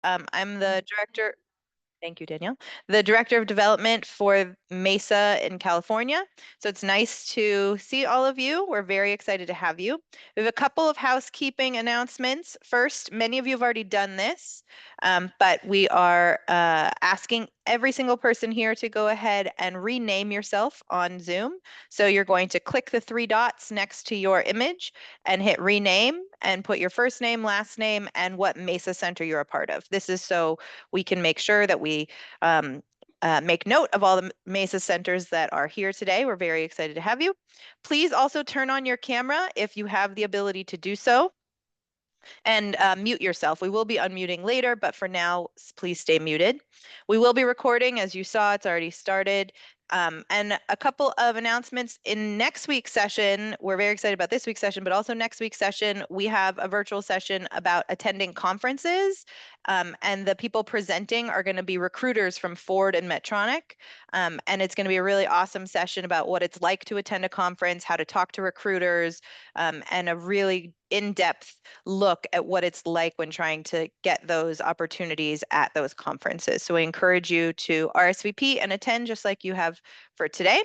I'm the director. Thank you, Danielle. The Director of Development for MESA in California. So it's nice to see all of you. We're very excited to have you. We have a couple of housekeeping announcements. First, many of you have already done this, but we are asking every single person here to go ahead and rename yourself on Zoom. So you're going to click the three dots next to your image and hit rename and put your first name, last name, and what MESA Center you're a part of. This is so we can make sure that we make note of all the MESA centers that are here today. We're very excited to have you. Please also turn on your camera if you have the ability to do so, and mute yourself. We will be unmuting later, but for now, please stay muted. We will be recording. As you saw, it's already started. And a couple of announcements in next week's session. We're very excited about this week's session, but also next week's session, we have a virtual session about attending conferences. And the people presenting are going to be recruiters from Ford and Medtronic. And it's going to be a really awesome session about what it's like to attend a conference, how to talk to recruiters, and a really in-depth look at what it's like when trying to get those opportunities at those conferences. So I encourage you to RSVP and attend just like you have for today.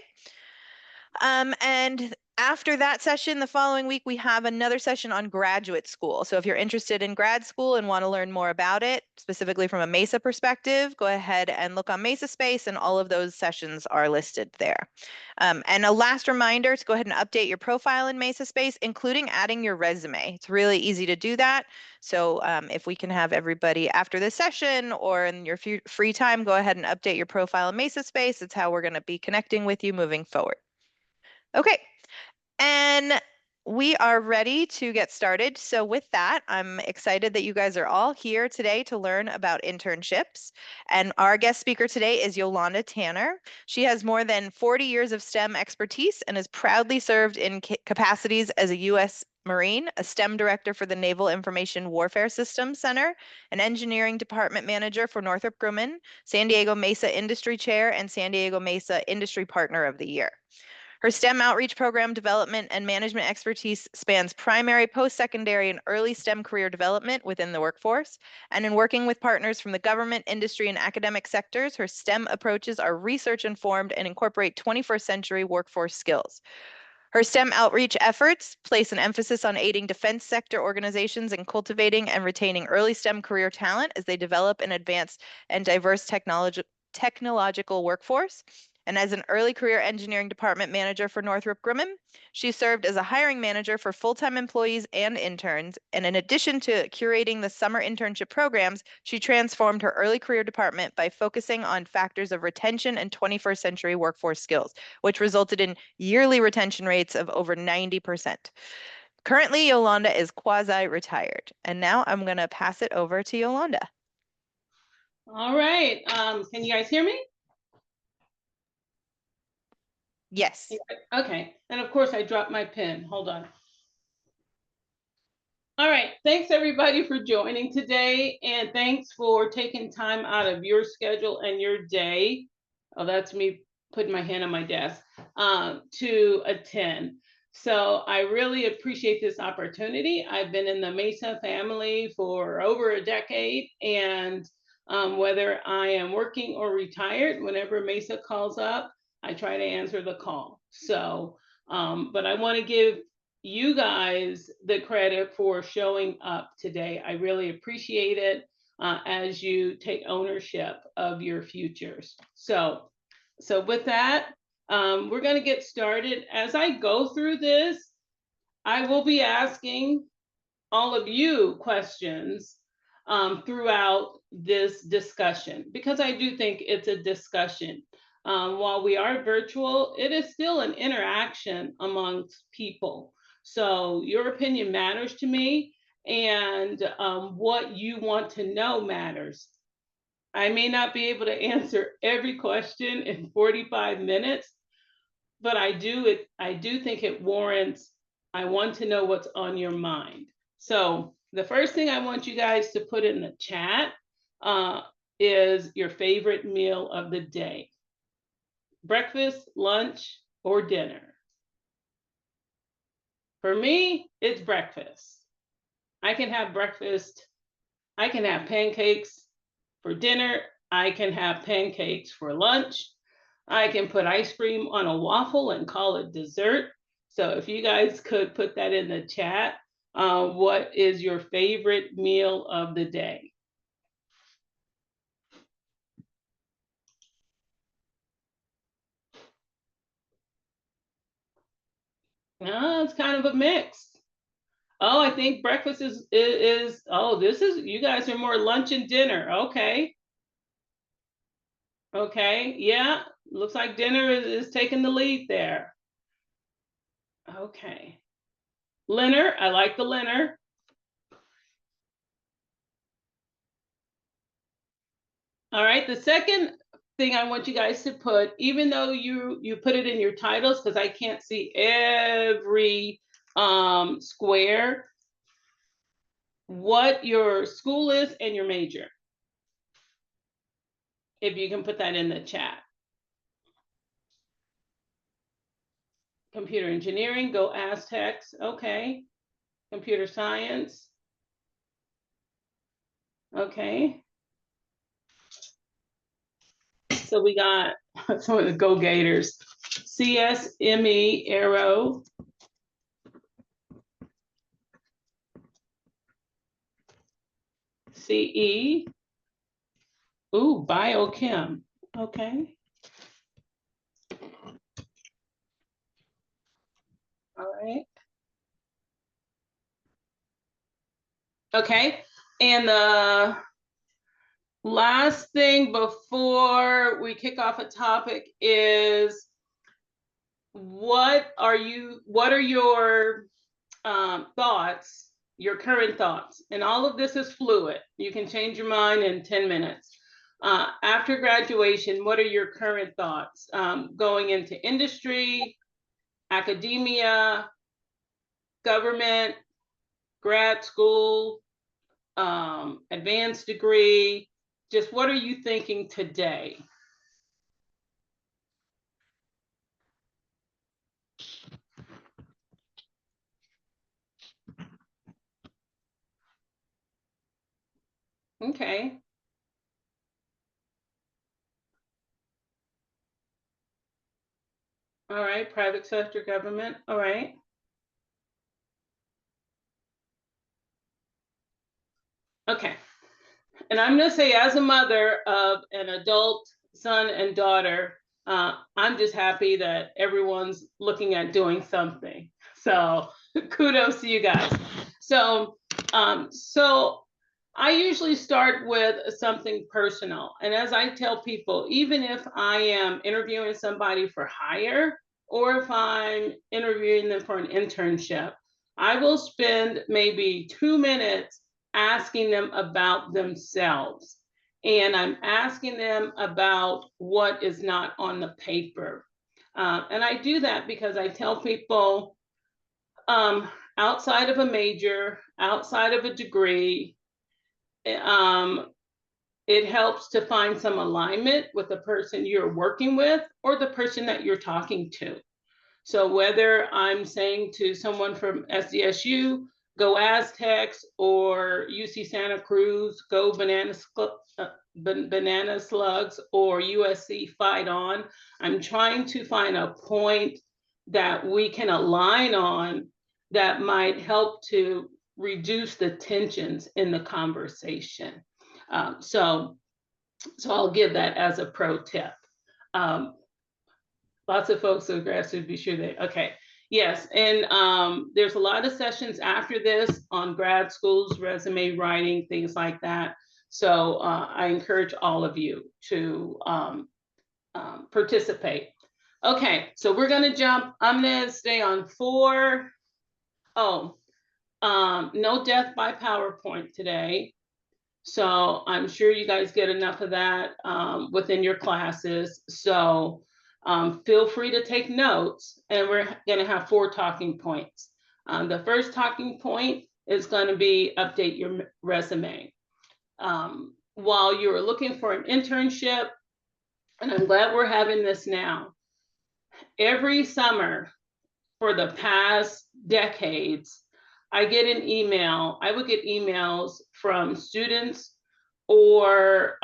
And after that session, the following week, we have another session on graduate school. So if you're interested in grad school and want to learn more about it, specifically from a MESA perspective, go ahead and look on MESA Space, and all of those sessions are listed there. And a last reminder to go ahead and update your profile in MESA Space, including adding your resume. It's really easy to do that. So if we can have everybody after this session or in your free time, go ahead and update your profile in MESA Space. It's how we're going to be connecting with you moving forward. Okay, and we are ready to get started. So with that, I'm excited that you guys are all here today to learn about internships. And our guest speaker today is Yolanda Tanner. She has more than 40 years of STEM expertise and has proudly served in capacities as a U.S. Marine, a STEM director for the Naval Information Warfare Systems Center, an engineering department manager for Northrop Grumman, San Diego MESA Industry Chair, and San Diego MESA Industry Partner of the Year. Her STEM outreach program development and management expertise spans primary, post-secondary, and early STEM career development within the workforce. And in working with partners from the government, industry, and academic sectors, her STEM approaches are research-informed and incorporate 21st century workforce skills. Her STEM outreach efforts place an emphasis on aiding defense sector organizations in cultivating and retaining early STEM career talent as they develop an advanced and diverse technological workforce. And as an early career engineering department manager for Northrop Grumman, she served as a hiring manager for full-time employees and interns. And in addition to curating the summer internship programs, she transformed her early career department by focusing on factors of retention and 21st century workforce skills, which resulted in yearly retention rates of over 90%. Currently, Yolanda is quasi-retired. And now I'm going to pass it over to Yolanda. All right. Can you guys hear me? Yes. Okay. And of course, I dropped my pen. Hold on. All right. Thanks, everybody, for joining today. And thanks for taking time out of your schedule and your day. Oh, that's me putting my hand on my desk to attend. So I really appreciate this opportunity. I've been in the MESA family for over a decade. And whether I am working or retired, whenever MESA calls up, I try to answer the call. So, but I want to give you guys the credit for showing up today. I really appreciate it as you take ownership of your futures. So with that, we're going to get started. As I go through this, I will be asking all of you questions throughout this discussion, because I do think it's a discussion. While we are virtual, it is still an interaction amongst people. So your opinion matters to me, and what you want to know matters. I may not be able to answer every question in 45 minutes, but I do think it warrants, I want to know what's on your mind. So the first thing I want you guys to put in the chat is your favorite meal of the day. Breakfast, lunch, or dinner. For me, it's breakfast. I can have breakfast. I can have pancakes for dinner. I can have pancakes for lunch. I can put ice cream on a waffle and call it dessert. So if you guys could put that in the chat, what is your favorite meal of the day? It's kind of a mix. Oh, I think breakfast is oh, this is, you guys are more lunch and dinner. Okay. Okay. Yeah. Looks like dinner is taking the lead there. Okay. Dinner. I like the dinner. All right. The second thing I want you guys to put, even though you put it in your titles, because I can't see every square, what your school is and your major. If you can put that in the chat. Computer engineering, go Aztecs. Okay. Computer science. Okay. So we got some of the Go Gators. CSME Aero. CE. Ooh, biochem. Okay. All right. Okay. And the last thing before we kick off a topic is what are your thoughts, your current thoughts? And all of this is fluid. You can change your mind in 10 minutes. After graduation, what are your current thoughts? Going into industry, academia, government, grad school, advanced degree, just what are you thinking today? Okay. All right, private sector, government, all right. Okay. And I'm going to say, as a mother of an adult son and daughter, I'm just happy that everyone's looking at doing something. So kudos to you guys. So I usually start with something personal. And as I tell people, even if I am interviewing somebody for hire, or if I'm interviewing them for an internship, I will spend maybe 2 minutes asking them about themselves. And I'm asking them about what is not on the paper. And I do that because I tell people, outside of a major, outside of a degree, it helps to find some alignment with the person you're working with or the person that you're talking to. So whether I'm saying to someone from SDSU, go Aztecs, or UC Santa Cruz, go banana slugs, or USC fight on, I'm trying to find a point that we can align on that might help to reduce the tensions in the conversation. So I'll give that as a pro tip. Lots of folks who grads would be sure they, okay. Yes, and there's a lot of sessions after this on grad schools, resume writing, things like that. So I encourage all of you to participate. Okay, so we're gonna jump, I'm gonna stay on 4. Oh, no death by PowerPoint today. So I'm sure you guys get enough of that within your classes. So feel free to take notes, and we're going to have 4 talking points. The first talking point is going to be update your resume. While you're looking for an internship, and I'm glad we're having this now, every summer for the past decades, I would get emails from students or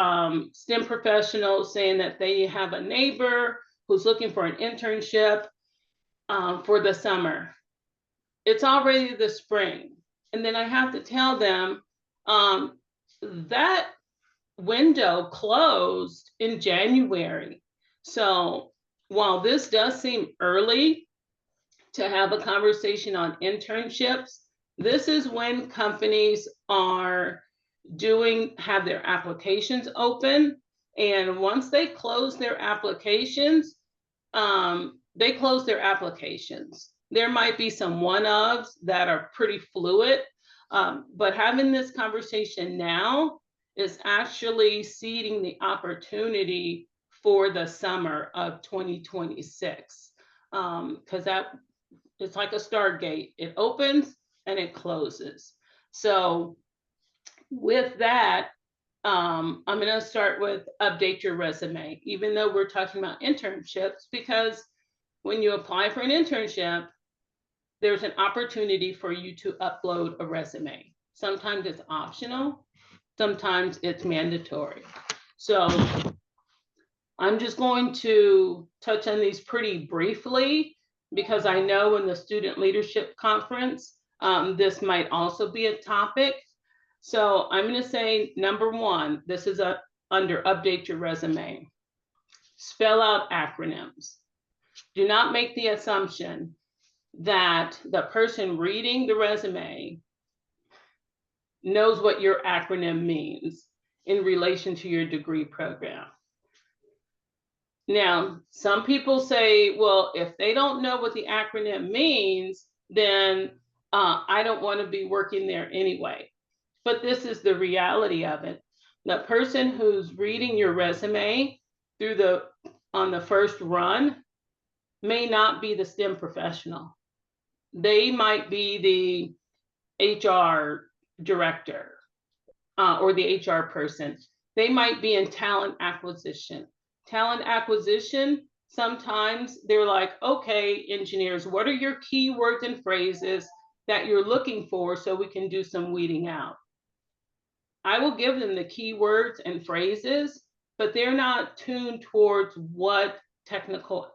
STEM professionals saying that they have a neighbor who's looking for an internship for the summer. It's already the spring. And then I have to tell them that window closed in January. So while this does seem early to have a conversation on internships, this is when companies are have their applications open. And once they close their applications, they close their applications. There might be some one-ofs that are pretty fluid, but having this conversation now is actually seeding the opportunity for the summer of 2026, because that it's like a Stargate. It opens and it closes. So with that, I'm going to start with update your resume, even though we're talking about internships, because when you apply for an internship, there's an opportunity for you to upload a resume. Sometimes it's optional, sometimes it's mandatory. So I'm just going to touch on these pretty briefly, because I know in the Student Leadership Conference, this might also be a topic. So I'm going to say number one, this is under update your resume. Spell out acronyms. Do not make the assumption that the person reading the resume knows what your acronym means in relation to your degree program. Now, some people say, well, if they don't know what the acronym means, then I don't want to be working there anyway. But this is the reality of it. The person who's reading your resume on the first run may not be the STEM professional. They might be the HR director or the HR person. They might be in talent acquisition. Talent acquisition, sometimes they're like, okay, engineers, what are your keywords and phrases that you're looking for so we can do some weeding out? I will give them the keywords and phrases, but they're not tuned towards what technical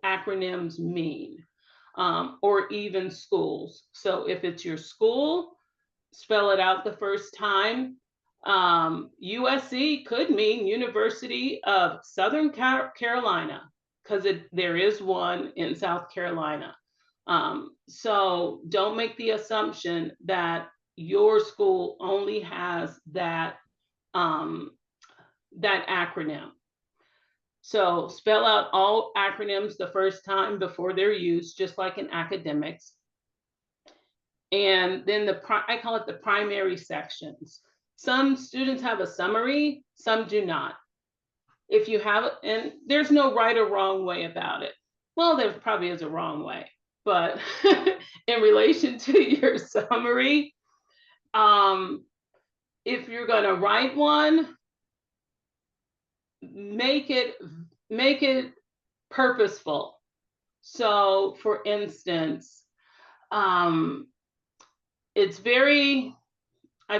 acronyms mean, or even schools. So if it's your school, spell it out the first time. USC could mean University of Southern Carolina, because there is one in South Carolina. So don't make the assumption that your school only has that acronym. So spell out all acronyms the first time before they're used, just like in academics. And then I call it the primary sections. Some students have a summary, some do not. If you have it, and there's no right or wrong way about it. Well, there probably is a wrong way, but in relation to your summary, if you're going to write one, make it purposeful. So for instance, I've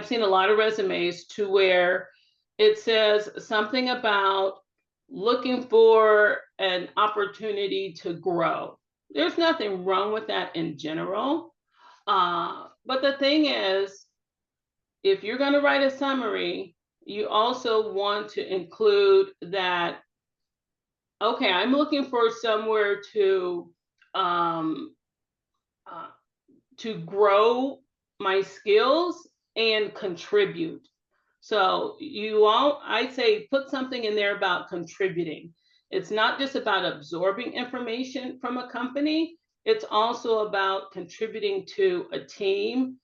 seen a lot of resumes to where it says something about looking for an opportunity to grow. There's nothing wrong with that in general. But the thing is, if you're going to write a summary, you also want to include that, okay, I'm looking for somewhere to grow my skills and contribute. So I'd say put something in there about contributing. It's not just about absorbing information from a company. It's also about contributing to a team,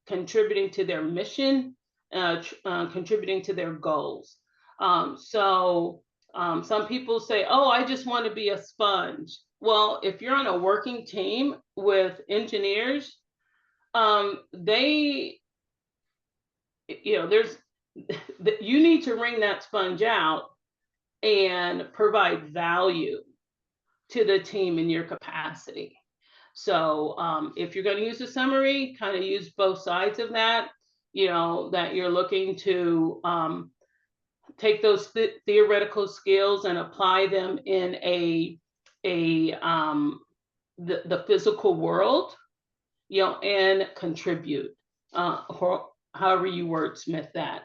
contributing to their mission, contributing to their goals. Some people say, oh, I just want to be a sponge. Well, if you're on a working team with engineers, you need to wring that sponge out and provide value to the team in your capacity. So if you're going to use a summary, kind of use both sides of that. that you're looking to take those theoretical skills and apply them in the physical world, and contribute, or however you wordsmith that.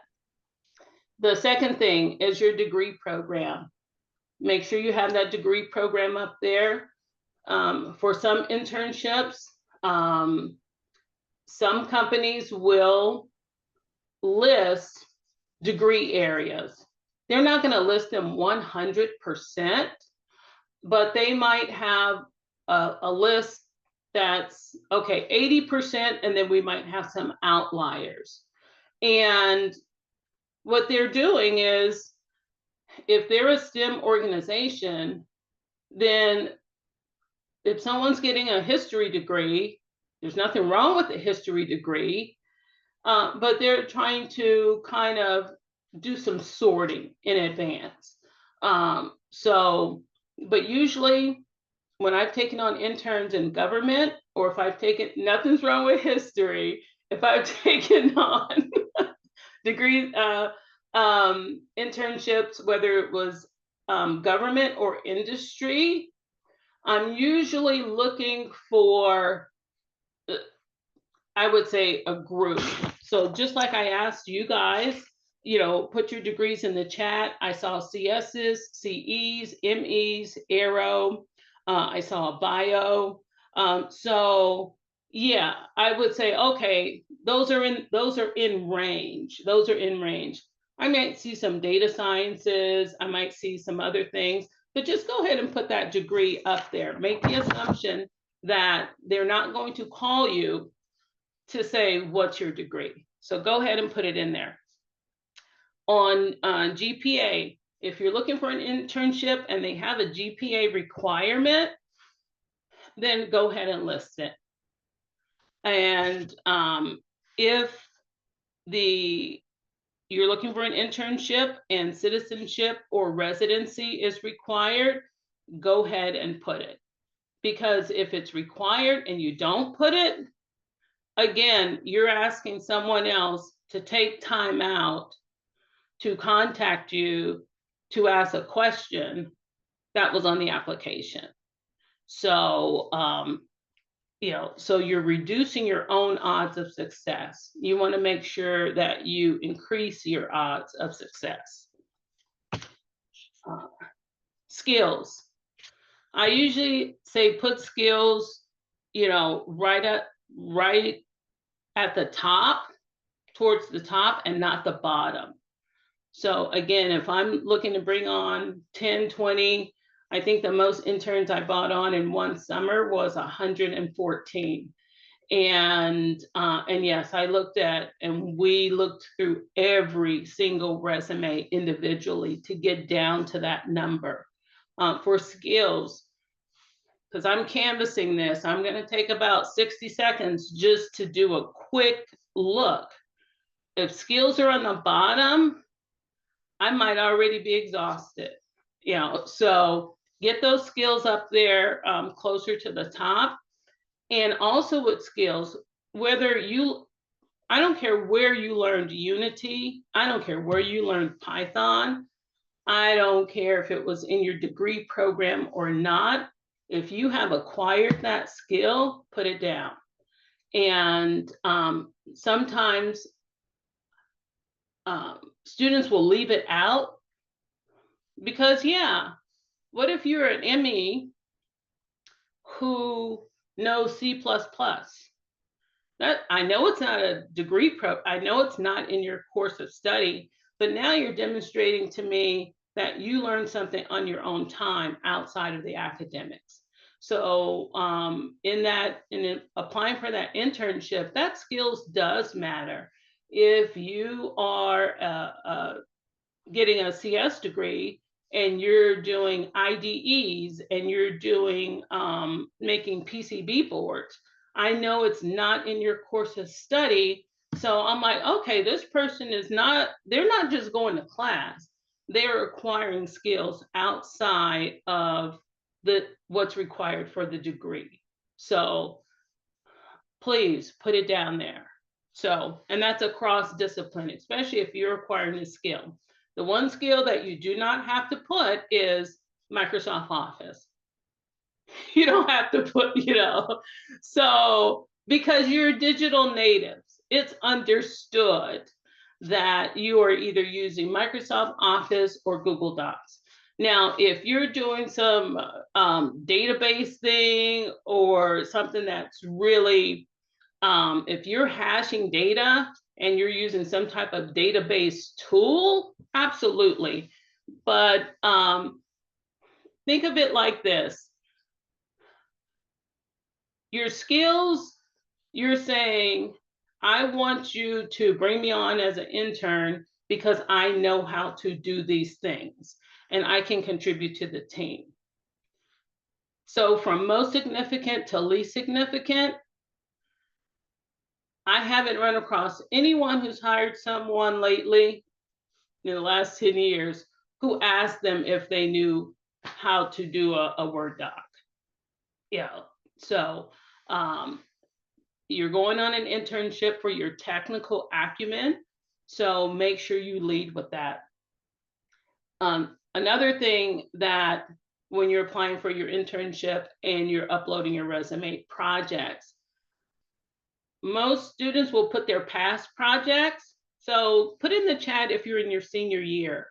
The second thing is your degree program. Make sure you have that degree program up there. For some internships, some companies will list degree areas. They're not going to list them 100%, but they might have a list that's okay, 80%, and then we might have some outliers. And what they're doing is, if they're a STEM organization, then if someone's getting a history degree, there's nothing wrong with a history degree, but they're trying to kind of do some sorting in advance. But usually when I've taken on interns in government, or if I've taken, nothing's wrong with history, if I've taken on degree internships, whether it was government or industry, I'm usually looking for, I would say, a group. So just like I asked you guys, put your degrees in the chat. I saw CSs, CEs, MEs, Aero. I saw a bio. So yeah, I would say, okay, those are in range. Those are in range. I might see some data sciences. I might see some other things, but just go ahead and put that degree up there. Make the assumption that they're not going to call you to say, what's your degree? So go ahead and put it in there. On GPA, if you're looking for an internship and they have a GPA requirement, then go ahead and list it. And if you're looking for an internship and citizenship or residency is required, go ahead and put it. Because if it's required and you don't put it, again, you're asking someone else to take time out to contact you to ask a question that was on the application. So, so you're reducing your own odds of success. You want to make sure that you increase your odds of success. Skills. I usually say put skills, right at the top, towards the top, and not the bottom. So again, if I'm looking to bring on 10, 20, I think the most interns I brought on in one summer was 114. And yes, we looked through every single resume individually to get down to that number. For skills, because I'm canvassing this, I'm going to take about 60 seconds just to do a quick look. If skills are on the bottom, I might already be exhausted, so get those skills up there, closer to the top. And also with skills, I don't care where you learned Unity, I don't care where you learned Python, I don't care if it was in your degree program or not. If you have acquired that skill, put it down. And sometimes students will leave it out because, what if you're an ME who knows C++? That, I know it's not a degree I know it's not in your course of study, but now you're demonstrating to me that you learned something on your own time outside of the academics. So in applying for that internship, that skills does matter. If you are getting a CS degree and you're doing IDEs and you're doing making PCB boards, I know it's not in your course of study. So I'm like, okay, this person they're not just going to class, they're acquiring skills outside of what's required for the degree. So please put it down there. So, and that's across discipline, especially if you're acquiring a skill. The one skill that you do not have to put is Microsoft Office. You don't have to put, so because you're digital natives, it's understood that you are either using Microsoft Office or Google Docs. Now, if you're doing some database thing or something that's really, if you're hashing data and you're using some type of database tool, absolutely. But think of it like this. Your skills, you're saying, I want you to bring me on as an intern because I know how to do these things and I can contribute to the team. So from most significant to least significant, I haven't run across anyone who's hired someone lately in the last 10 years who asked them if they knew how to do a Word doc. Yeah. So you're going on an internship for your technical acumen. So make sure you lead with that. Another thing that when you're applying for your internship and you're uploading your resume, projects. Most students will put their past projects. So put in the chat if you're in your senior year.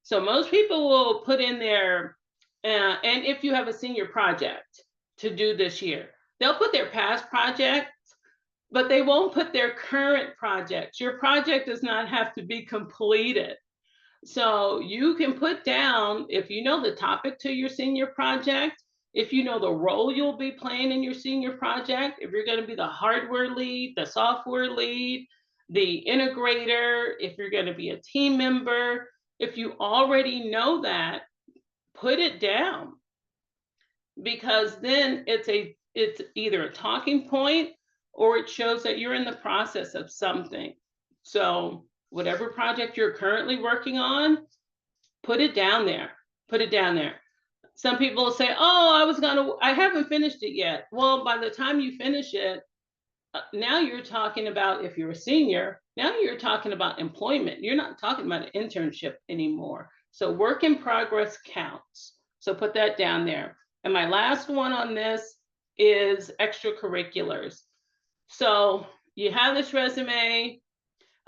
So most people will put in their, and if you have a senior project to do this year, they'll put their past projects, but they won't put their current projects. Your project does not have to be completed. So you can put down, if you know the topic to your senior project, if you know the role you'll be playing in your senior project, if you're going to be the hardware lead, the software lead, the integrator, if you're going to be a team member, if you already know that, put it down, because then it's either a talking point or it shows that you're in the process of something. So whatever project you're currently working on, put it down there. Put it down there. Some people will say, oh, I haven't finished it yet. Well, by the time you finish it, now you're talking about, if you're a senior, now you're talking about employment. You're not talking about an internship anymore. So work in progress counts. So put that down there. And my last one on this is extracurriculars. So you have this resume.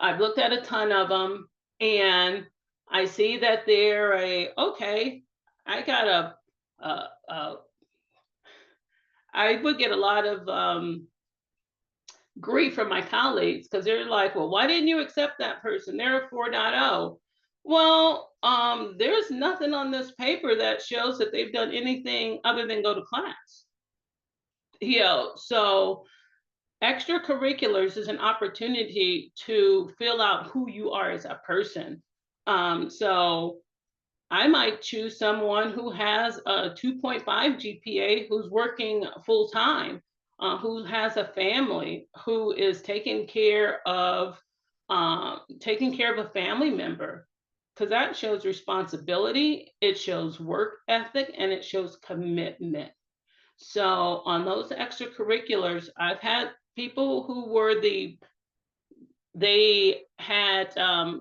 I've looked at a ton of them, and I see that they're okay, I got I would get a lot of grief from my colleagues because they're like, well, why didn't you accept that person? They're a 4.0. Well, there's nothing on this paper that shows that they've done anything other than go to class. So extracurriculars is an opportunity to fill out who you are as a person. So I might choose someone who has a 2.5 GPA, who's working full time, who has a family, who is taking care of a family member, because that shows responsibility, it shows work ethic, and it shows commitment. So on those extracurriculars, I've had people who were they had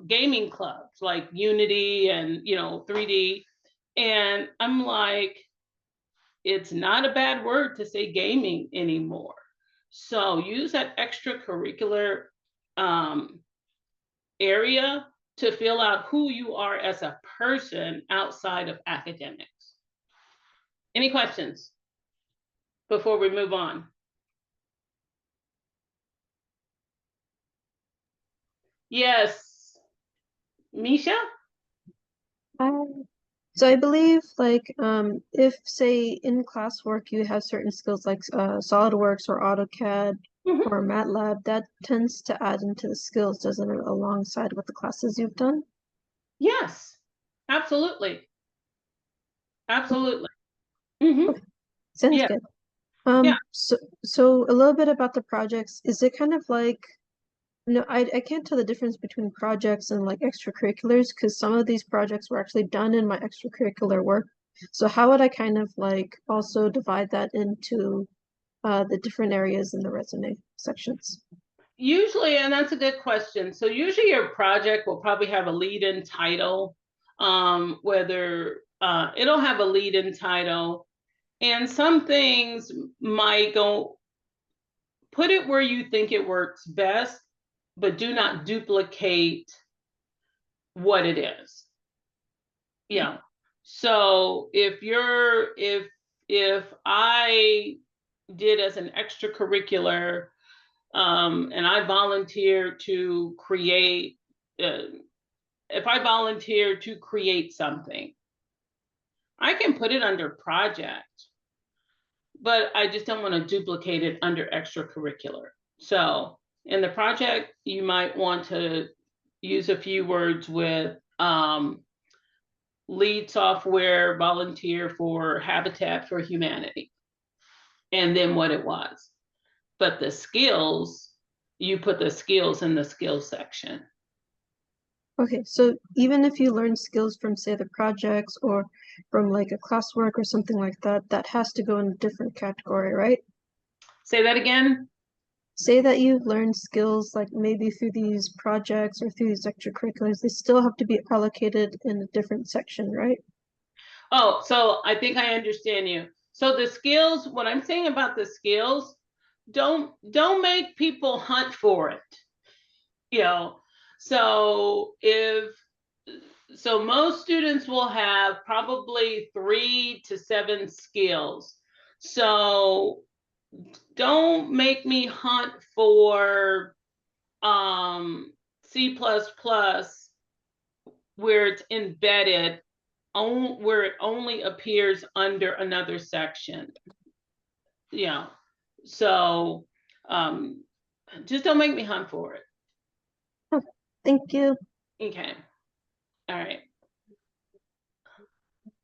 gaming clubs like Unity and 3D, and I'm like, it's not a bad word to say gaming anymore. So use that extracurricular area to fill out who you are as a person outside of academics. Any questions before we move on? Yes, Misha? So I believe if say in classwork you have certain skills like SolidWorks or AutoCAD or MATLAB, that tends to add into the skills, doesn't it, alongside with the classes you've done? Yes, absolutely. Absolutely. Okay. Sounds Yeah. good. Yeah. So a little bit about the projects. Is it kind of like, no, I can't tell the difference between projects and like extracurriculars, because some of these projects were actually done in my extracurricular work. So how would I kind of like also divide that into the different areas in the resume sections? Usually, and that's a good question. So usually your project will probably have a lead-in title, whether it'll have a lead-in title, and some things might go, put it where you think it works best, but do not duplicate what it is. Yeah. So if I did as an extracurricular, and I volunteer to create, if I volunteer to create something, I can put it under project, but I just don't want to duplicate it under extracurricular. So in the project, you might want to use a few words with lead software volunteer for Habitat for Humanity, and then what it was. But the skills, you put the skills in the skills section. Okay, so even if you learn skills from, say, the projects or from like a classwork or something like that, that has to go in a different category, right? Say that again. Say that you've learned skills like maybe through these projects or through these extracurriculars, they still have to be allocated in a different section, right? Oh, so I think I understand you. So the skills, what I'm saying about the skills, don't make people hunt for it. You know, so most students will have probably 3 to 7 skills. So don't make me hunt for C++ where it's embedded, where it only appears under another section. Yeah. So just don't make me hunt for it. Oh, thank you. Okay. All right.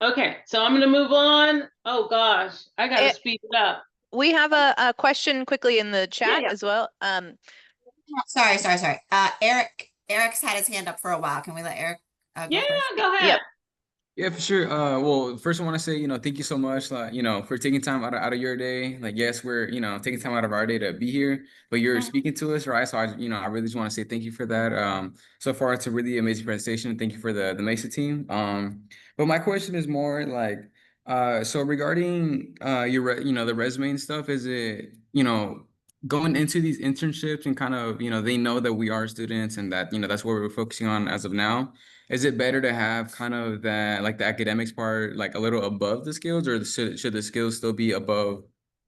Okay, so I'm gonna move on. Oh gosh, I gotta speed it up. We have a question quickly in the chat Yeah. as well. Sorry. Eric's had his hand up for a while. Can we let Eric go Yeah, first? go ahead. Yep. Yeah, for sure. Well, first I want to say, thank you so much, for taking time out of your day. Like, yes, we're, taking time out of our day to be here, but you're speaking to us, right? So I really just want to say thank you for that. So far it's a really amazing presentation. Thank you for the MESA team. But my question is more like, so regarding the resume and stuff, is it, going into these internships and kind of, they know that we are students and that, that's what we're focusing on as of now. Is it better to have kind of that, like the academics part, like a little above the skills, or should the skills still be above,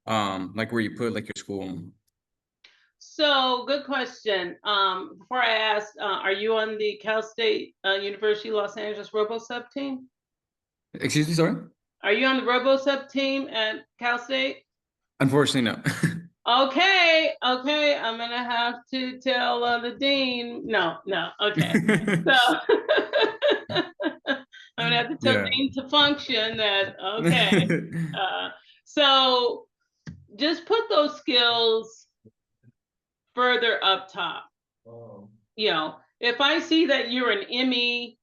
like where you put like your school? So good question. Before I ask, are you on the Cal State University Los Angeles RoboSub team? Excuse me, sorry? Are you on the RoboSub team at Cal State? Unfortunately, no. Okay, I'm gonna have to tell the dean. No, okay. So I'm gonna have to tell Yeah. Dean to function that, okay. So just put those skills further up top. If I see that you're an ME,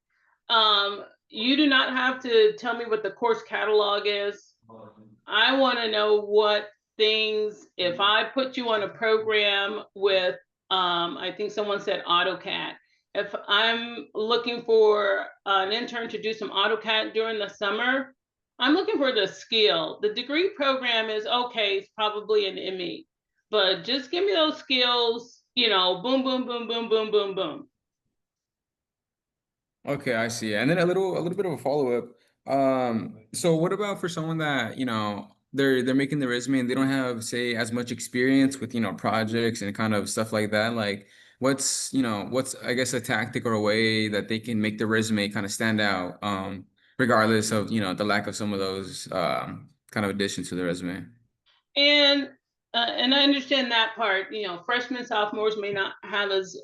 you do not have to tell me what the course catalog is. I want to know what things, if I put you on a program with, I think someone said AutoCAD. If I'm looking for an intern to do some AutoCAD during the summer, I'm looking for the skill. The degree program is okay, it's probably an ME, but just give me those skills, boom, boom, boom, boom, boom, boom, boom. Okay, I see. And then a little bit of a follow-up. So what about for someone that, they're making the resume and they don't have, say, as much experience with, projects and kind of stuff like that? Like what's I guess a tactic or a way that they can make the resume kind of stand out, regardless of, the lack of some of those kind of additions to the resume? And I understand that part. Freshmen, sophomores may not have as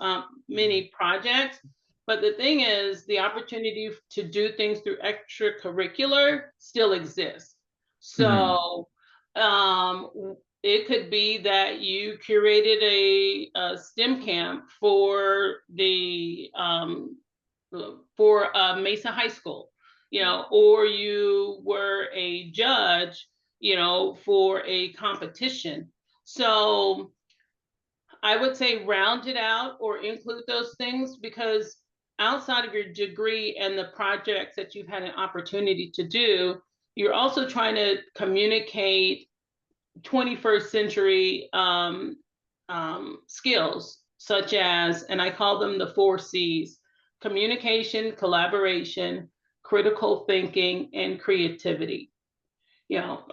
many projects, but the thing is, the opportunity to do things through extracurricular still exists. So it could be that you curated a STEM camp for MESA High School. or you were a judge, for a competition. So I would say round it out or include those things, because outside of your degree and the projects that you've had an opportunity to do, you're also trying to communicate 21st century skills, such as, and I call them the 4 C's: communication, collaboration, critical thinking, and creativity.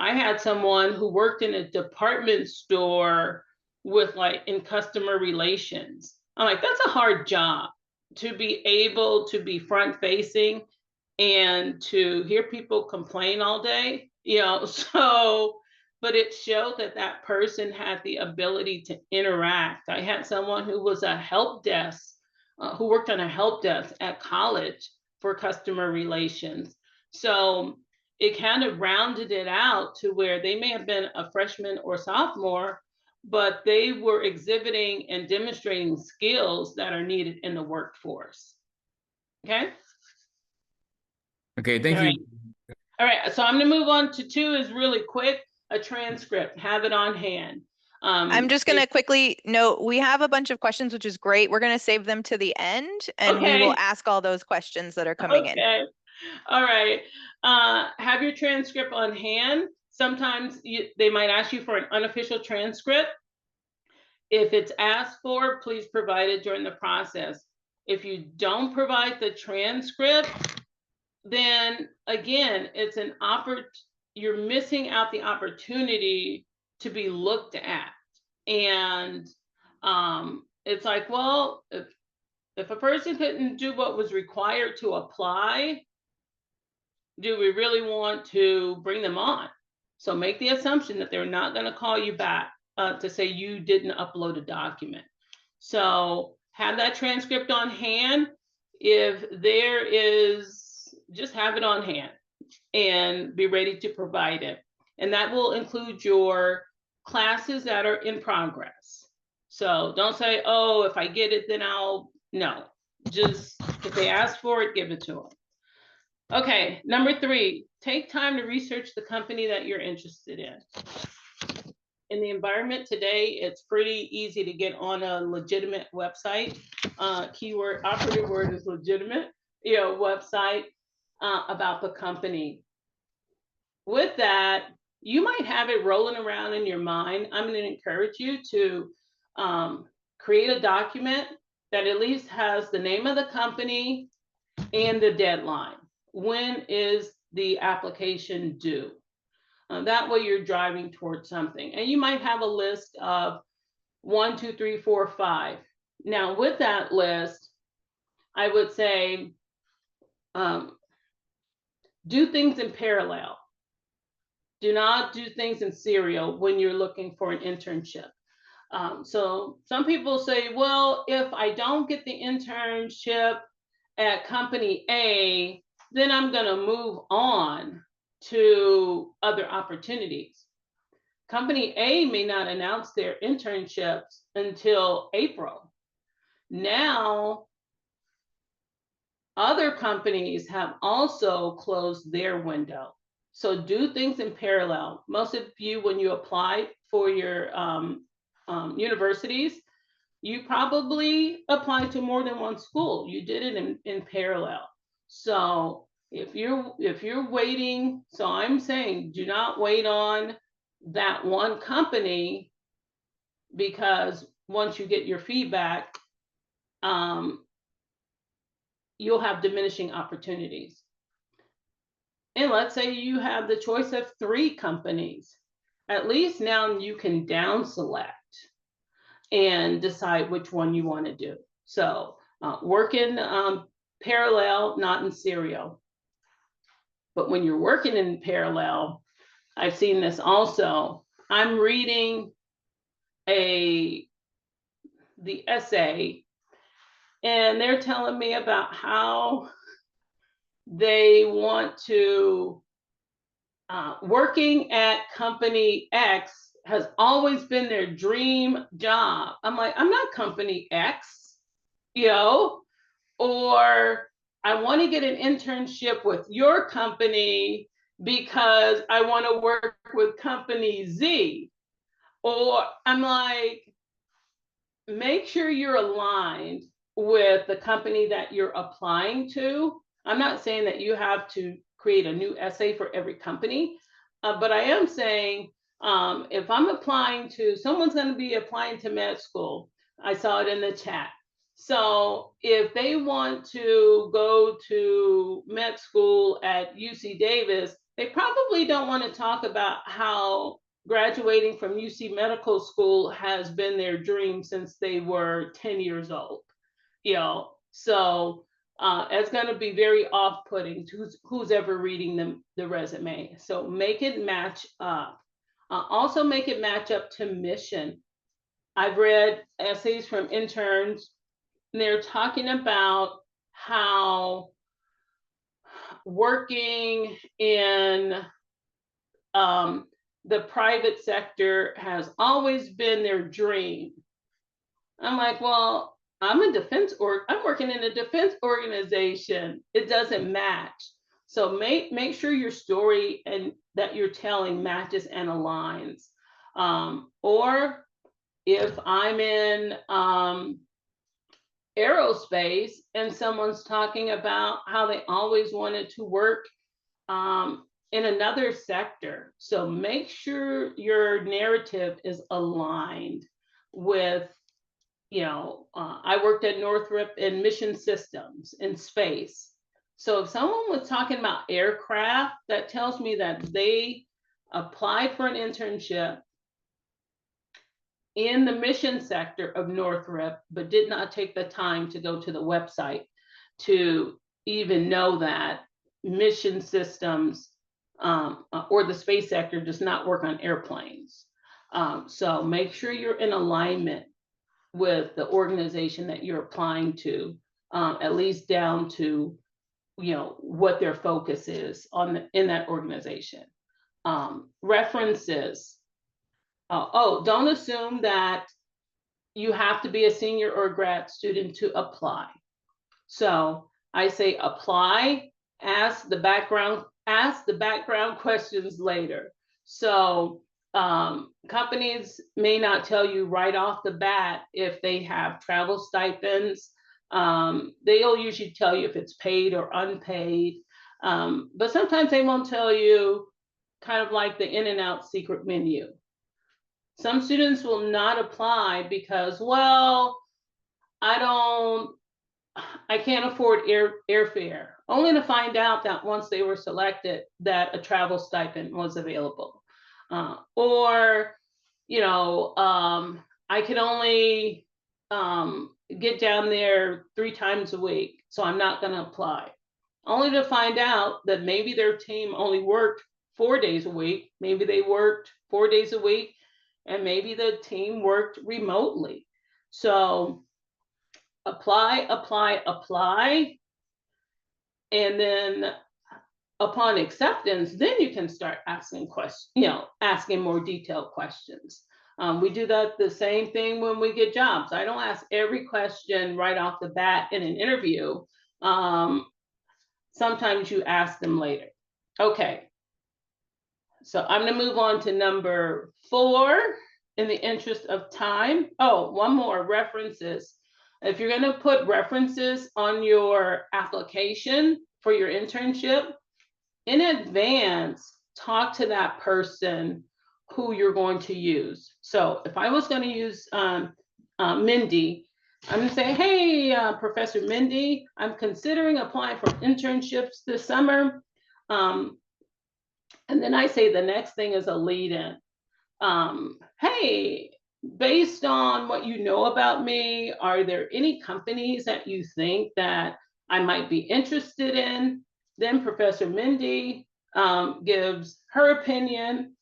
I had someone who worked in a department store with in customer relations. I'm like, that's a hard job, to be able to be front facing and to hear people complain all day, so, but it showed that that person had the ability to interact. I had someone who was a help desk, who worked on a help desk at college for customer relations. So it kind of rounded it out to where they may have been a freshman or sophomore, but they were exhibiting and demonstrating skills that are needed in the workforce. Okay. Okay, thank All you. right. All right, so I'm going to move on to 2 is really quick, a transcript, have it on hand. I'm just going to quickly note, we have a bunch of questions, which is great. We're going to save them to the end, and we will Okay. ask all those questions that are coming in. Okay. All right. Have your transcript on hand. Sometimes they might ask you for an unofficial transcript. If it's asked for, please provide it during the process. If you don't provide the transcript, then again, it's you're missing out the opportunity to be looked at. And it's like, well, if a person couldn't do what was required to apply, do we really want to bring them on? So make the assumption that they're not going to call you back to say you didn't upload a document. So have that transcript on hand. If there is, just have it on hand and be ready to provide it. And that will include your classes that are in progress. So don't say, oh, if I get it, then no. Just if they ask for it, give it to them. Okay, number 3, take time to research the company that you're interested in. In the environment today, it's pretty easy to get on a legitimate website. Keyword, operative word is legitimate, website about the company. With that, you might have it rolling around in your mind. I'm going to encourage you to create a document that at least has the name of the company and the deadline. When is the application due? That way you're driving towards something. And you might have a list of 1, 2, 3, 4, 5. Now with that list, I would say do things in parallel. Do not do things in serial when you're looking for an internship. So some people say, well, if I don't get the internship at company A, then I'm going to move on to other opportunities. Company A may not announce their internships until April. Now, other companies have also closed their window. So do things in parallel. Most of you, when you apply for your universities, you probably applied to more than one school. You did it in parallel. So if you're waiting, so I'm saying do not wait on that one company, because once you get your feedback, you'll have diminishing opportunities. And let's say you have the choice of 3 companies. At least now you can down select and decide which one you want to do. So work in parallel, not in serial. But when you're working in parallel, I've seen this also. I'm reading the essay, and they're telling me about how they want to, working at company X has always been their dream job. I'm like, I'm not company X, or I want to get an internship with your company because I want to work with company Z. Or I'm like, make sure you're aligned with the company that you're applying to. I'm not saying that you have to create a new essay for every company, but I am saying if I'm applying to, someone's going to be applying to med school. I saw it in the chat. So if they want to go to med school at UC Davis, they probably don't want to talk about how graduating from UC Medical School has been their dream since they were 10 years old. So it's going to be very off-putting to who's ever reading the resume. So make it match up. Also make it match up to mission. I've read essays from interns, and they're talking about how working in the private sector has always been their dream. I'm like, well, I'm working in a defense organization. It doesn't match. So make sure your story and that you're telling matches and aligns. Or if I'm in aerospace and someone's talking about how they always wanted to work in another sector. So make sure your narrative is aligned with, I worked at Northrop in mission systems in space. So if someone was talking about aircraft, that tells me that they applied for an internship in the mission sector of Northrop, but did not take the time to go to the website to even know that mission systems or the space sector does not work on airplanes. So make sure you're in alignment with the organization that you're applying to, at least down to, what their focus is in that organization. References. Don't assume that you have to be a senior or a grad student to apply. So I say apply, ask the background questions later. So companies may not tell you right off the bat if they have travel stipends. They'll usually tell you if it's paid or unpaid. But sometimes they won't tell you, kind of like the In-N-Out secret menu. Some students will not apply because, well, I can't afford airfare, only to find out that once they were selected that a travel stipend was available. Or, I can only get down there 3 times a week, so I'm not going to apply. Only to find out that maybe their team only worked 4 days a week, maybe they worked 4 days a week, and maybe the team worked remotely. So apply. And then upon acceptance, then you can start asking questions, asking more detailed questions. We do that the same thing when we get jobs. I don't ask every question right off the bat in an interview. Sometimes you ask them later. Okay. So I'm going to move on to number 4 in the interest of time. Oh, one more, references. If you're going to put references on your application for your internship, in advance, talk to that person who you're going to use. So if I was going to use Mindy, I'm going to say, hey, Professor Mindy, I'm considering applying for internships this summer. And then I say the next thing is a lead-in. Hey, based on what you know about me, are there any companies that you think that I might be interested in? Then Professor Mindy gives her opinion,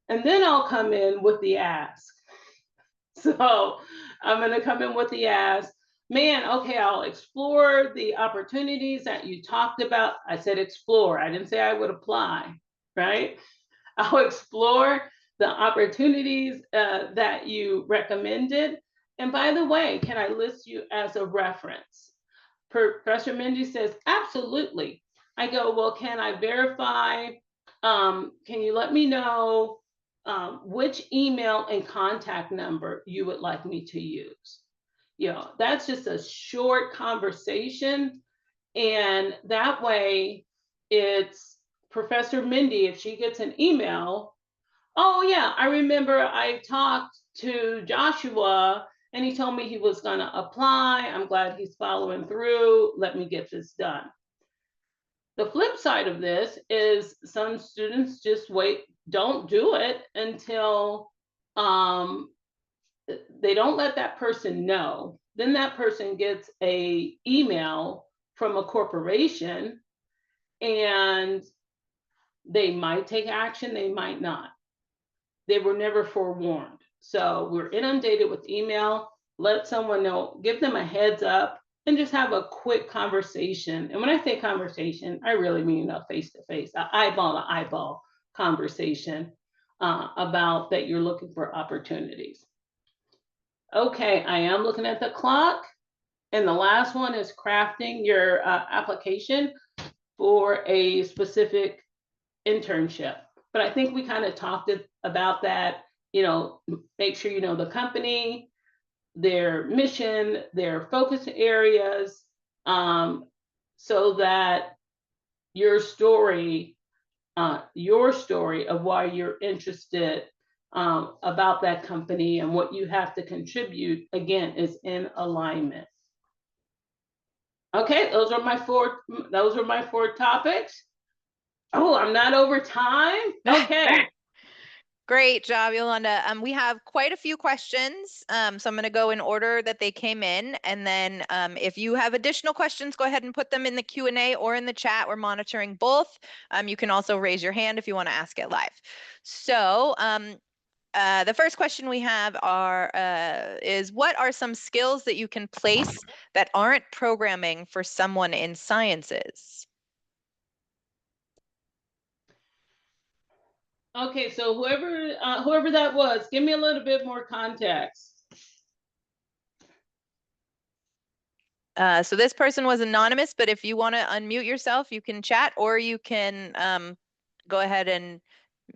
and then I'll come in with the ask. So I'm going to come in with the ask. Man, okay, I'll explore the opportunities that you talked about. I said explore. I didn't say I would apply, right? I'll explore the opportunities that you recommended. And by the way, can I list you as a reference? Professor Mindy says, absolutely. I go, well, can I verify? Can you let me know which email and contact number you would like me to use? You know, that's just a short conversation. And that way it's Professor Mindy, if she gets an email, oh yeah, I remember I talked to Joshua and he told me he was going to apply. I'm glad he's following through. Let me get this done. The flip side of this is some students just wait, don't do it until they don't let that person know. Then that person gets a email from a corporation and they might take action, they might not. They were never forewarned. So we're inundated with email. Let someone know, give them a heads up, and just have a quick conversation. And when I say conversation, I really mean a face-to-face, an eyeball-to-eyeball conversation about that you're looking for opportunities. Okay, I am looking at the clock. And the last one is crafting your application for a specific internship. But I think we kind of talked about that, you know, make sure you know the company, their mission, their focus areas, so that your story of why you're interested about that company and what you have to contribute, again, is in alignment. Okay, those are my four topics. Oh, I'm not over time. Okay. Great job, Yolanda. We have quite a few questions, so I'm going to go in order that they came in, and then if you have additional questions, go ahead and put them in the Q&A or in the chat. We're monitoring both. You can also raise your hand if you want to ask it live. So the first question we have is what are some skills that you can place that aren't programming for someone in sciences? Okay, so whoever that was, give me a little bit more context. So this person was anonymous, but if you want to unmute yourself, you can chat, or you can go ahead and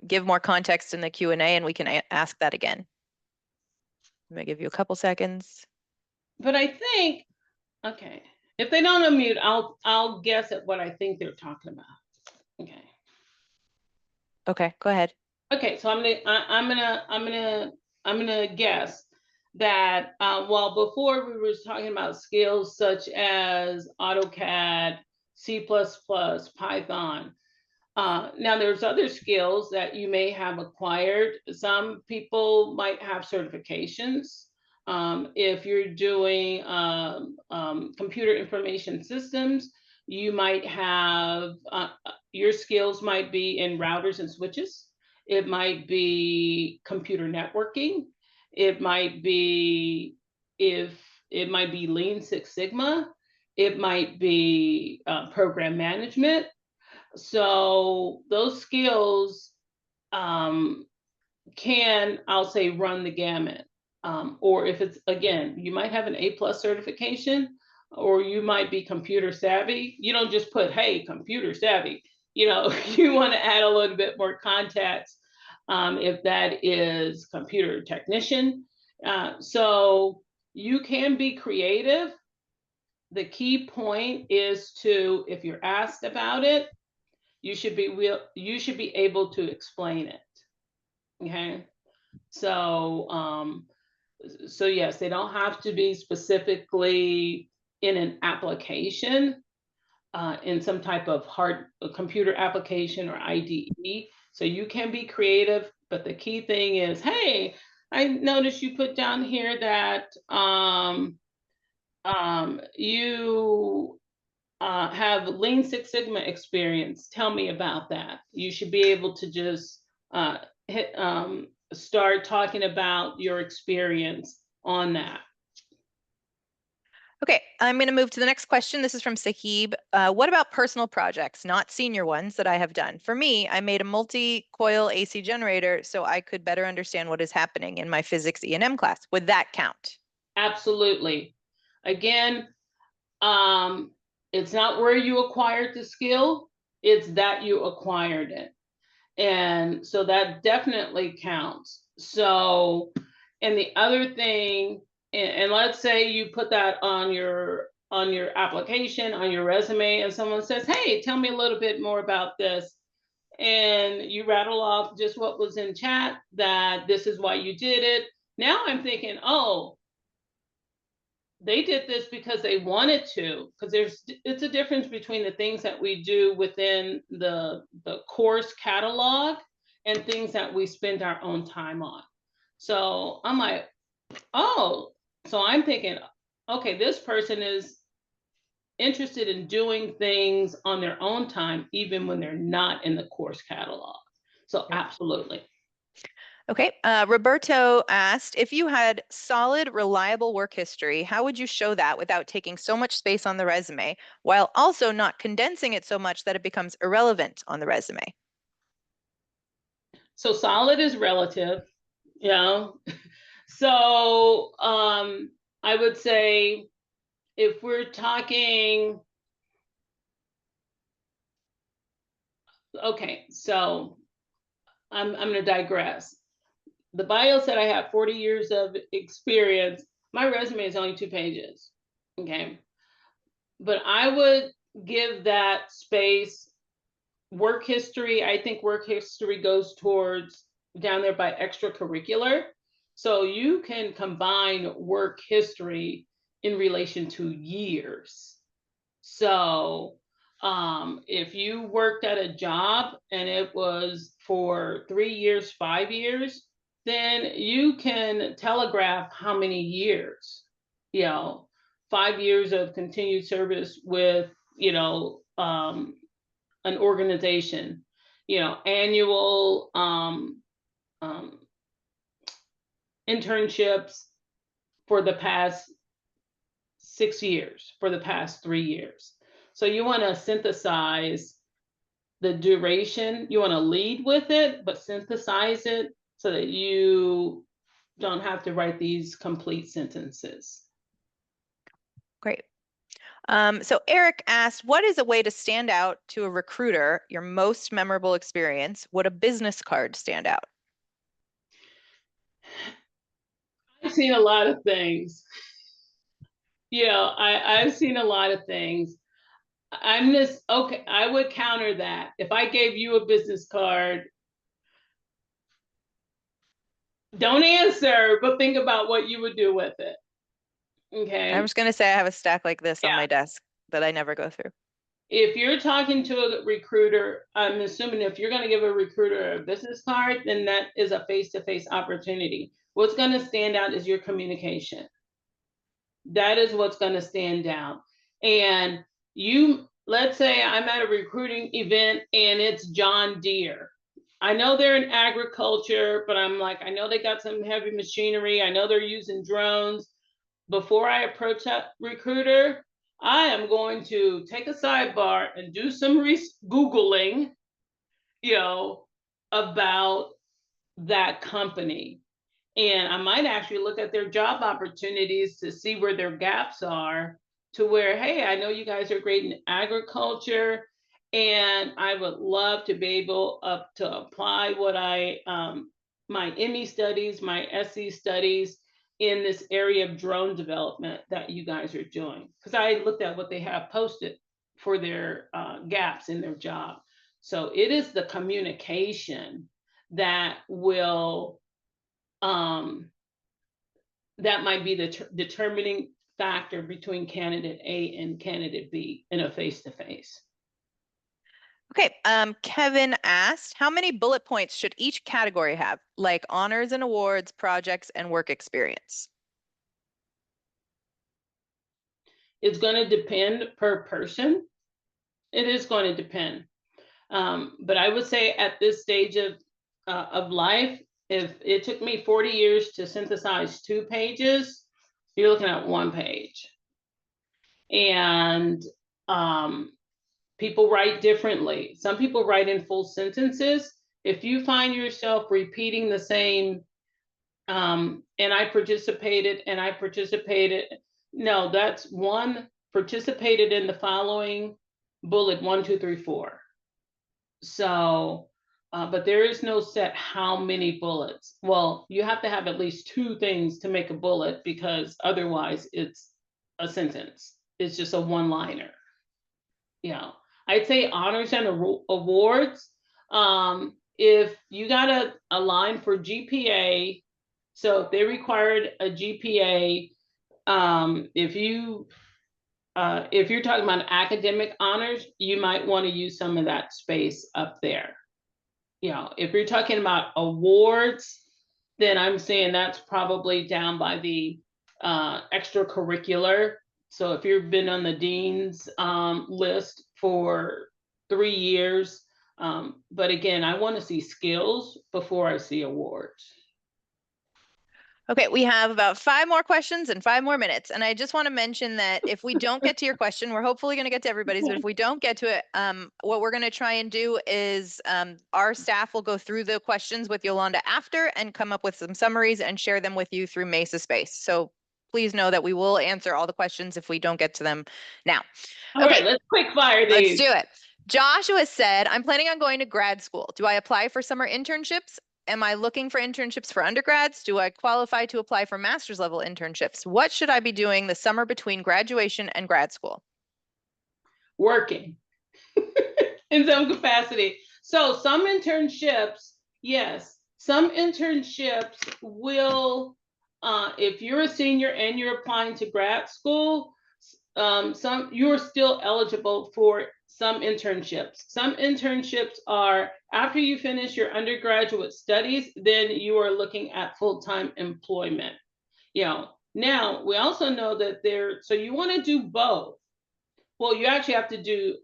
give more context in the Q&A and we can ask that again. I'm gonna give you a couple seconds. But I think, okay, if they don't unmute, I'll guess at what I think they're talking about. Okay. Okay, go ahead. Okay, so I'm gonna guess that while before we were talking about skills such as AutoCAD, C++, Python. Now there's other skills that you may have acquired. Some people might have certifications. If you're doing computer information systems, you might have, your skills might be in routers and switches. It might be computer networking. It might be, it might be Lean Six Sigma. It might be program management. So those skills can, I'll say, run the gamut. Or if it's, again, you might have an A+ certification, or you might be computer savvy. You don't just put, hey, computer savvy. You know, you want to add a little bit more context if that is computer technician. So you can be creative. The key point is to, if you're asked about it, you should be able to explain it. Okay. So so yes, they don't have to be specifically in an application, in some type of computer application or IDE. So you can be creative, but the key thing is, hey, I noticed you put down here that you have Lean Six Sigma experience. Tell me about that. You should be able to just start talking about your experience on that. Okay, I'm going to move to the next question. This is from Sahib. What about personal projects, not senior ones that I have done? For me, I made a multi-coil AC generator so I could better understand what is happening in my physics E&M class. Would that count? Absolutely. Again, It's not where you acquired the skill, it's that you acquired it. And so that definitely counts. So, and the other thing, and let's say you put that on your application, on your resume, and someone says, hey, tell me a little bit more about this. And you rattle off just what was in chat, that this is why you did it. Now I'm thinking, oh, they did this because they wanted to, because it's a difference between the things that we do within the course catalog and things that we spend our own time on. So I'm like, oh, so I'm thinking, okay, this person is interested in doing things on their own time, even when they're not in the course catalog. So absolutely. Okay, Roberto asked, if you had solid, reliable work history, how would you show that without taking so much space on the resume, while also not condensing it so much that it becomes irrelevant on the resume? So solid is relative, you know. So I would say, if we're talking, okay, so I'm going to digress. The bio said I have 40 years of experience. My resume is only 2 pages. Okay. But I would give that space. Work history, I think work history goes towards down there by extracurricular. So you can combine work history in relation to years. So if you worked at a job and it was for 3 years, 5 years, then you can telegraph how many years, 5 years of continued service with, an organization, annual internships for the past 6 years, for the past 3 years. So you want to synthesize the duration. You want to lead with it, but synthesize it so that you don't have to write these complete sentences. Great. So Eric asked, what is a way to stand out to a recruiter, your most memorable experience? Would a business card stand out? I've seen a lot of things. I've seen a lot of things. Okay, I would counter that. If I gave you a business card, don't answer, but think about what you would do with it. Okay. I'm just going to say I have a stack like this on my desk that I never go through. If you're talking to a recruiter, I'm assuming if you're going to give a recruiter a business card, then that is a face-to-face opportunity. What's going to stand out is your communication. That is what's going to stand out. And let's say I'm at a recruiting event and it's John Deere. I know they're in agriculture, but I'm like, I know they got some heavy machinery. I know they're using drones. Before I approach that recruiter, I am going to take a sidebar and do some Googling, about that company. And I might actually look at their job opportunities to see where their gaps are, to where, hey, I know you guys are great in agriculture, and I would love to be able to apply what my ME studies, my SE studies in this area of drone development that you guys are doing. Because I looked at what they have posted for their gaps in their job. So it is the communication that will that might be the determining factor between candidate A and candidate B in a face-to-face. Okay, Kevin asked, how many bullet points should each category have, like honors and awards, projects, and work experience? It's going to depend per person. It is going to depend. But I would say at this stage of life, if it took me 40 years to synthesize 2 pages, you're looking at 1 page. And people write differently. Some people write in full sentences. If you find yourself repeating the same, and I participated, no, that's 1 participated in the following bullet 1, 2, 3, 4. So, but there is no set how many bullets. Well, you have to have at least 2 things to make a bullet, because otherwise it's a sentence. It's just a one-liner. Yeah, I'd say honors and awards. If you got a line for GPA, so if they required a GPA, if you're talking about academic honors, you might want to use some of that space up there. You know, if you're talking about awards, then I'm saying that's probably down by the extracurricular. So if you've been on the dean's list for 3 years, but again, I want to see skills before I see awards. Okay, we have about 5 more questions and 5 more minutes. And I just want to mention that if we don't get to your question, we're hopefully going to get to everybody's, but if we don't get to it, what we're going to try and do is our staff will go through the questions with Yolanda after and come up with some summaries and share them with you through MESA Space. So please know that we will answer all the questions if we don't get to them now. All right, let's quick fire these. Let's do it. Joshua said, I'm planning on going to grad school. Do I apply for summer internships? Am I looking for internships for undergrads? Do I qualify to apply for master's level internships? What should I be doing the summer between graduation and grad school? Working in some capacity. So some internships, yes, some internships will, if you're a senior and you're applying to grad school, you're still eligible for some internships. Some internships are after you finish your undergraduate studies, then you are looking at full-time employment. You know, now we also know that so you want to do both. Well, you actually have to do,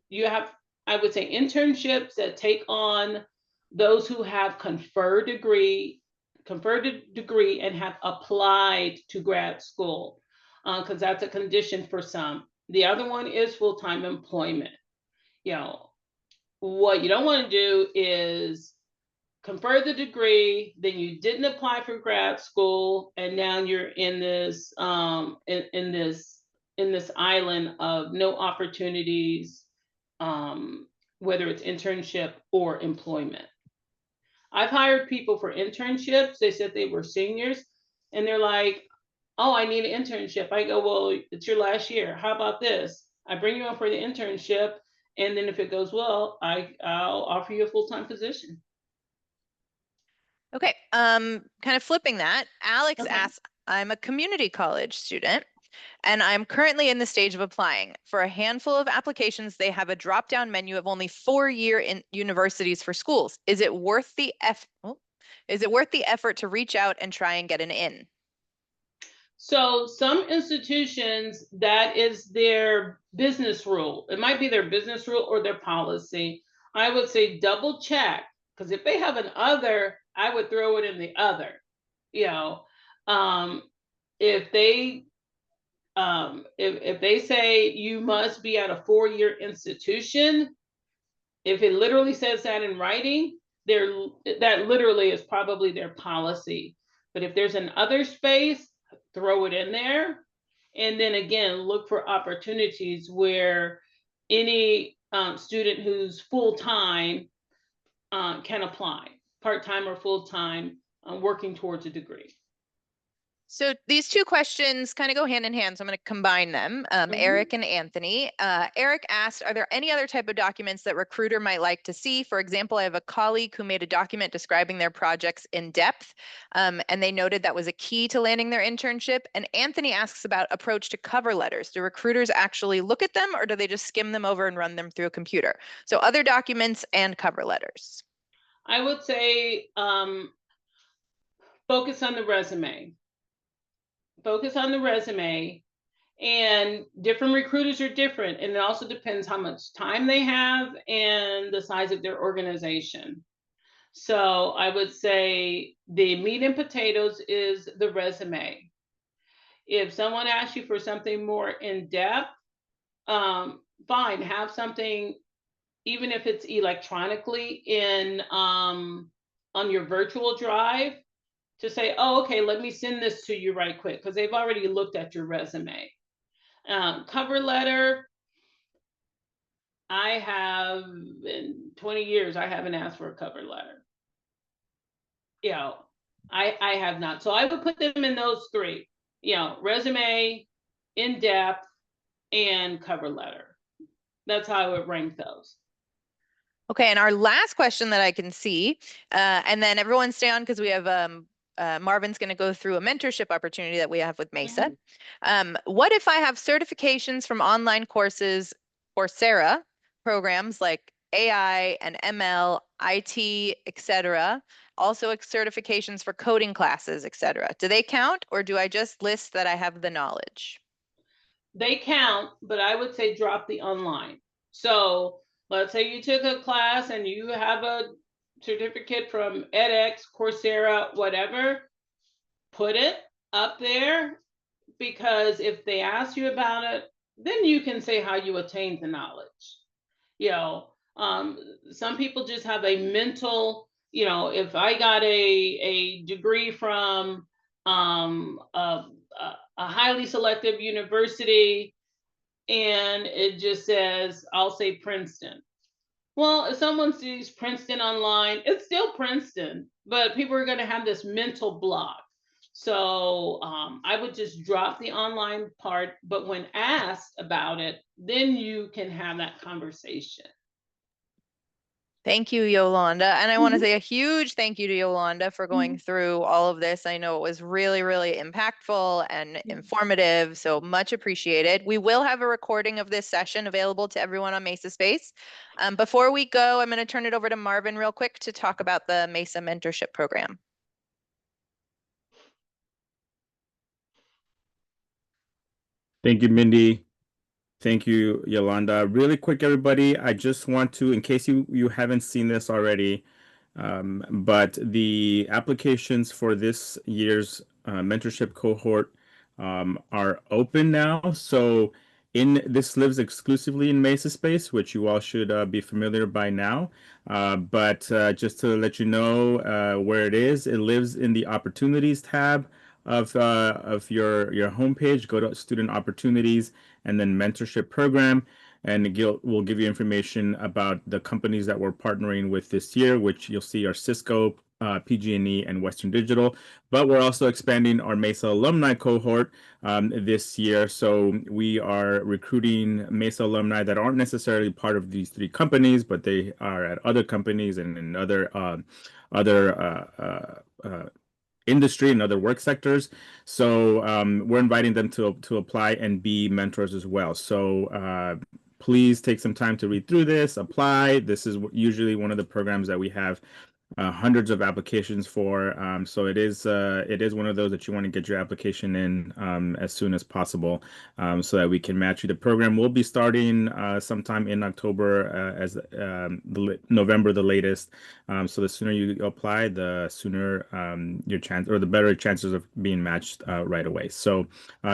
I would say, internships that take on those who have conferred a degree and have applied to grad school, because that's a condition for some. The other one is full-time employment. You know, what you don't want to do is confer the degree, then you didn't apply for grad school, and now you're in this in this island of no opportunities, whether it's internship or employment. I've hired people for internships. They said they were seniors, and they're like, oh, I need an internship. I go, well, it's your last year. How about this? I bring you on for the internship, and then if it goes well, I'll offer you a full-time position. Okay, kind of flipping that, Alex asks, I'm a community college student and I'm currently in the stage of applying. For a handful of applications, they have a drop-down menu of only 4-year universities for schools. Is it worth the effort to reach out and try and get an in? So some institutions, that is their business rule. It might be their business rule or their policy. I would say double check, because if they have an other, I would throw it in the other. You know, if they say you must be at a 4-year institution, if it literally says that in writing, that literally is probably their policy. But if there's an other space, throw it in there. And then again, look for opportunities where any student who's full-time can apply, part-time or full-time, working towards a degree. So these 2 questions kind of go hand in hand, so I'm going to combine them. Eric and Anthony. Eric asked, are there any other type of documents that recruiter might like to see? For example, I have a colleague who made a document describing their projects in depth, and they noted that was a key to landing their internship. And Anthony asks about approach to cover letters. Do recruiters actually look at them, or do they just skim them over and run them through a computer? So other documents and cover letters. I would say focus on the resume. Focus on the resume, and different recruiters are different. And it also depends how much time they have and the size of their organization. So I would say the meat and potatoes is the resume. If someone asks you for something more in depth, fine, have something, even if it's electronically on your virtual drive, to say, oh, okay, let me send this to you right quick, because they've already looked at your resume. Cover letter, I have in 20 years, I haven't asked for a cover letter. You know, I have not. So I would put them in those three, you know, resume, in-depth, and cover letter. That's how I would rank those. Okay, and our last question that I can see, and then everyone stay on because we have Marvin's going to go through a mentorship opportunity that we have with MESA. What if I have certifications from online courses, Coursera programs like AI and ML, IT, etc. Also certifications for coding classes, etc. Do they count, or do I just list that I have the knowledge? They count, but I would say drop the online. So let's say you took a class and you have a certificate from edX, Coursera, whatever, put it up there, because if they ask you about it, then you can say how you attained the knowledge. You know, some people just have a mental, you know, if I got a degree from a highly selective university and it just says, I'll say Princeton. Well, if someone sees Princeton online, it's still Princeton, but people are going to have this mental block. So I would just drop the online part, but when asked about it, then you can have that conversation. Thank you, Yolanda. And I want to say a huge thank you to Yolanda for going through all of this. I know it was really, really impactful and informative, so much appreciated. We will have a recording of this session available to everyone on MESA Space. Before we go, I'm going to turn it over to Marvin real quick to talk about the MESA Mentorship Program. Thank you, Mindy. Thank you, Yolanda. Really quick, everybody, I just want to, in case you haven't seen this already, but the applications for this year's mentorship cohort are open now. So this lives exclusively in MESA Space, which you all should be familiar by now. But just to let you know where it lives in the Opportunities tab of your homepage. Go to Student Opportunities and then Mentorship Program, and we'll give you information about the companies that we're partnering with this year, which you'll see are Cisco, PG&E, and Western Digital. But we're also expanding our MESA alumni cohort this year. So we are recruiting MESA alumni that aren't necessarily part of these three companies, but they are at other companies and in other industry and other work sectors. So we're inviting them to apply and be mentors as well. So please take some time to read through this, apply. This is usually one of the programs that we have hundreds of applications for. So it is one of those that you want to get your application in as soon as possible so that we can match you. The program will be starting sometime in October as November the latest. So the sooner you apply, the sooner your chance, or the better chances of being matched right away. So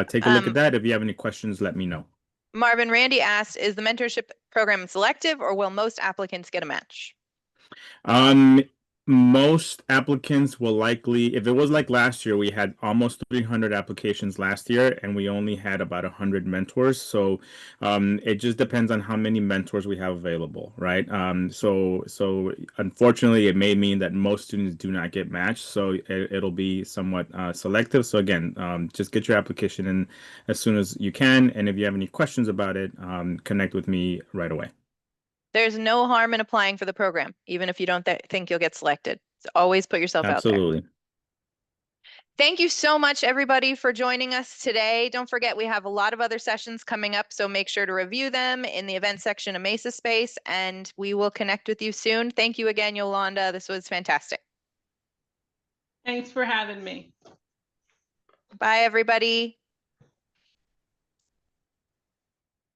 take a look at that. If you have any questions, let me know. Marvin, Randy asked, is the mentorship program selective or will most applicants get a match? Most applicants will likely, if it was like last year, we had almost 300 applications last year and we only had about 100 mentors. So it just depends on how many mentors we have available, right? So unfortunately, it may mean that most students do not get matched. So it'll be somewhat selective. So again, just get your application in as soon as you can. And if you have any questions about it, connect with me right away. There's no harm in applying for the program, even if you don't think you'll get selected. So always put yourself out there. Absolutely. Thank you so much, everybody, for joining us today. Don't forget, we have a lot of other sessions coming up, so make sure to review them in the event section of MESA Space, and we will connect with you soon. Thank you again, Yolanda. This was fantastic. Thanks for having me. Bye, everybody.